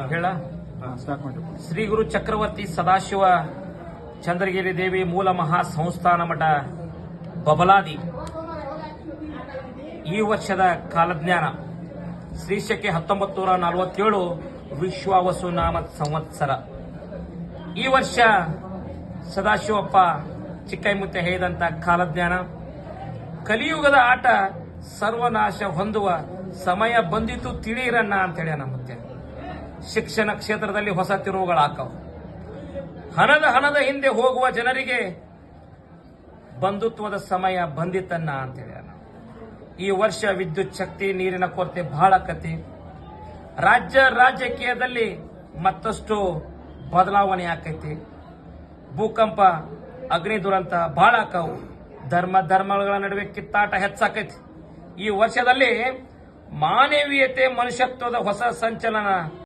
ಹೇಳ ಶ್ರೀ ಗುರು ಚಕ್ರವರ್ತಿ ಸದಾಶಿವ ಚಂದ್ರಗಿರಿ ದೇವಿ ಮೂಲ ಮಹಾ ಸಂಸ್ಥಾನ ಮಠ ಬಬಲಾದಿ ಈ ವರ್ಷದ ಕಾಲಜ್ಞಾನ ಶ್ರೀಶಕೆ 1947 ವಿಶ್ವಾವಸು ನಾಮ ಸಂವತ್ಸರ. ಈ ವರ್ಷ ಸದಾಶಿವಪ್ಪ ಚಿಕ್ಕೈಮುತ್ತೆ ಹೇಳಿದಂತ ಕಾಲಜ್ಞಾನ ಕಲಿಯುಗದ ಆಟ ಸರ್ವನಾಶ ಹೊಂದುವ ಸಮಯ ಬಂದಿತು ತಿಳಿಯಿರಣ್ಣ ಅಂತ ಹೇಳ್ಯಾನ. ಮತ್ತೆ ಶಿಕ್ಷಣ ಕ್ಷೇತ್ರದಲ್ಲಿ ಹೊಸ ತಿರುವುಗಳಾಕವು. ಹಣದ ಹಿಂದೆ ಹೋಗುವ ಜನರಿಗೆ ಬಂಧುತ್ವದ ಸಮಯ ಬಂದಿತನ್ನ ಅಂತ ಹೇಳ್ಯಾನ. ಈ ವರ್ಷ ವಿದ್ಯುತ್ ಶಕ್ತಿ ನೀರಿನ ಕೊರತೆ ಬಹಳ ಆಕತಿ. ರಾಜಕೀಯದಲ್ಲಿ ಮತ್ತಷ್ಟು ಬದಲಾವಣೆ ಆಕೈತಿ. ಭೂಕಂಪ ಅಗ್ನಿ ದುರಂತ ಬಹಳ ಆಕವು. ಧರ್ಮಗಳ ನಡುವೆ ಕಿತ್ತಾಟ ಹೆಚ್ಚಾಕೈತಿ. ಈ ವರ್ಷದಲ್ಲಿ ಮಾನವೀಯತೆ ಮನುಷ್ಯತ್ವದ ಹೊಸ ಸಂಚಲನ